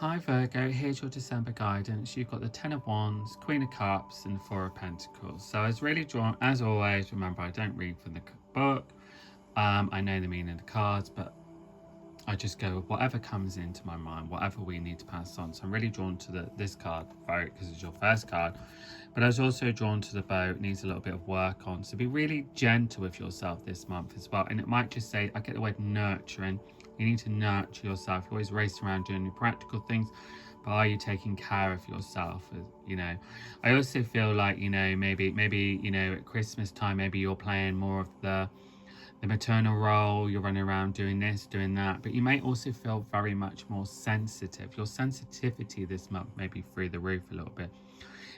Hi Virgo, here's your December guidance. You've got the Ten of Wands, Queen of Cups and Four of Pentacles. So I was really drawn, as always, remember I don't read from the book. I know the meaning of the cards, but I just go with whatever comes into my mind, whatever we need to pass on. So I'm really drawn to this card, vote, because it's your first card. But I was also drawn to the boat, needs a little bit of work on. So be really gentle with yourself this month as well. And it might just say, I get the word nurturing. You need to nurture yourself. You're always racing around doing your practical things, but are you taking care of yourself? You know, I also feel like, you know, maybe, you know, at Christmas time, maybe you're playing more of the maternal role, you're running around doing this, doing that, but you may also feel very much more sensitive. Your sensitivity this month may be through the roof a little bit.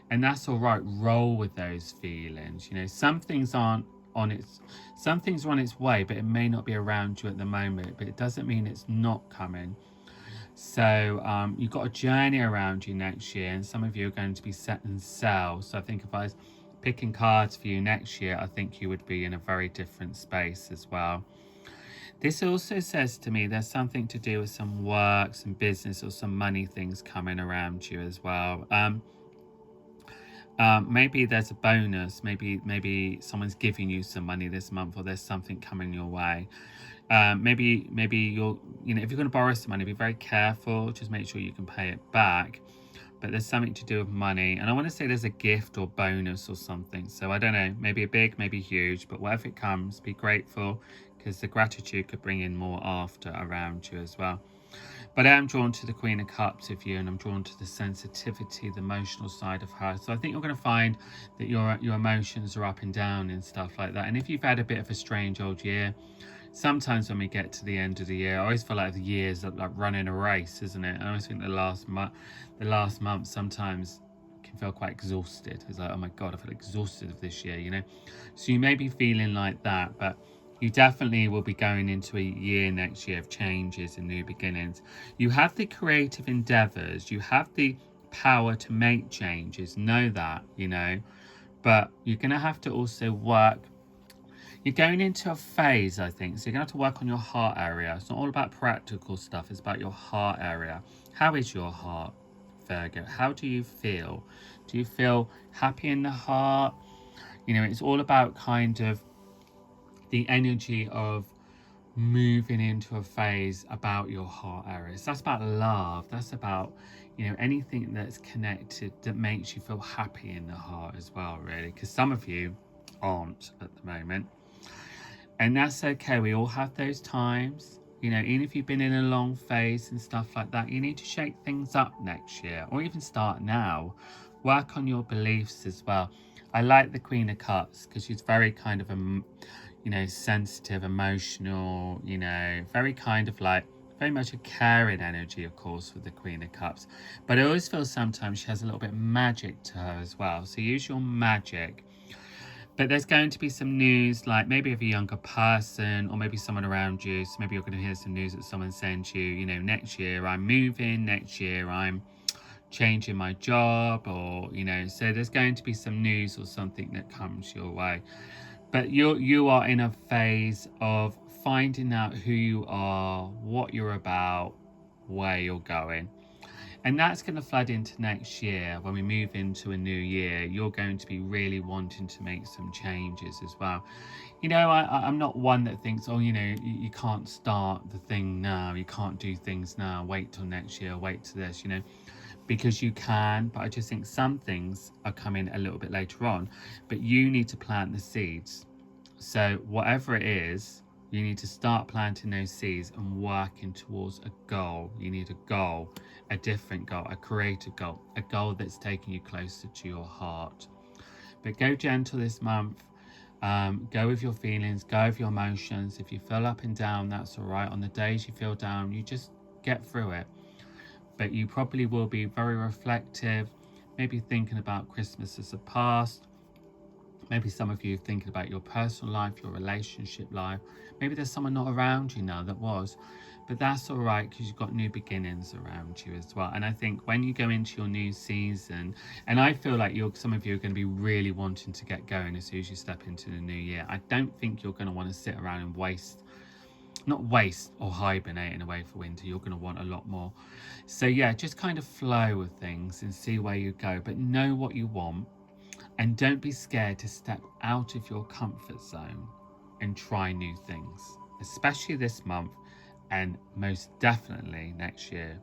And that's all right. Roll with those feelings. You know, some things are on its way, but it may not be around you at the moment, but it doesn't mean it's not coming. So you've got a journey around you next year, and some of you are going to be set and sail. So I think if I was picking cards for you next year, I think you would be in a very different space as well. This also says to me there's something to do with some work, some business, or some money things coming around you as well. Maybe there's a bonus. Maybe someone's giving you some money this month, or there's something coming your way. Maybe you're, you know, if you're going to borrow some money, be very careful. Just make sure you can pay it back. But there's something to do with money, and I want to say there's a gift or bonus or something. So I don't know, maybe a big, maybe huge, but whatever it comes, be grateful, because the gratitude could bring in more after around you as well. But I am drawn to the Queen of Cups of you, and I'm drawn to the sensitivity, the emotional side of her. So I think you're going to find that your emotions are up and down and stuff like that. And if you've had a bit of a strange old year, sometimes when we get to the end of the year, I always feel like the year's like running a race, isn't it? I always think the last month sometimes can feel quite exhausted. It's like, oh my God, I feel exhausted of this year, you know? So you may be feeling like that, but you definitely will be going into a year next year of changes and new beginnings. You have the creative endeavors, you have the power to make changes, know that, you know, but you're going to have to also work. You're going into a phase, I think, so you're going to have to work on your heart area. It's not all about practical stuff, it's about your heart area. How is your heart, Virgo? How do you feel? Do you feel happy in the heart? You know, it's all about kind of the energy of moving into a phase about your heart areas. That's about love. That's about, you know, anything that's connected that makes you feel happy in the heart as well, really, because some of you aren't at the moment. And that's okay. We all have those times. You know, even if you've been in a long phase and stuff like that, you need to shake things up next year, or even start now. Work on your beliefs as well. I like the Queen of Cups because she's very kind of, you know, sensitive, emotional, you know, very kind of like, very much a caring energy, of course, with the Queen of Cups. But I always feel sometimes she has a little bit of magic to her as well. So use your magic. But there's going to be some news, like maybe of a younger person, or maybe someone around you. So maybe you're going to hear some news that someone's saying to you, you know, next year I'm moving, next year I'm changing my job, or, you know, so there's going to be some news or something that comes your way. But you are in a phase of finding out who you are, what you're about, where you're going. And that's going to flood into next year. When we move into a new year, you're going to be really wanting to make some changes as well. You know, I'm not one that thinks, oh, you know, you can't start the thing now. You can't do things now. Wait till next year. Wait till this, you know, because you can. But I just think some things are coming a little bit later on. But you need to plant the seeds. So whatever it is, you need to start planting those seeds and working towards a goal. You need a goal, a different goal, a creative goal, a goal that's taking you closer to your heart. But go gentle this month. Go with your feelings, go with your emotions. If you feel up and down, that's all right. On the days you feel down, you just get through it. But you probably will be very reflective, maybe thinking about Christmas as a past. Maybe some of you are thinking about your personal life, your relationship life. Maybe there's someone not around you now that was. But that's all right, because you've got new beginnings around you as well. And I think when you go into your new season, and I feel like some of you are going to be really wanting to get going as soon as you step into the new year. I don't think you're going to want to sit around and waste not waste or hibernating away for winter. You're going to want a lot more. So yeah, just kind of flow with things and see where you go, but know what you want, and don't be scared to step out of your comfort zone and try new things, especially this month and most definitely next year.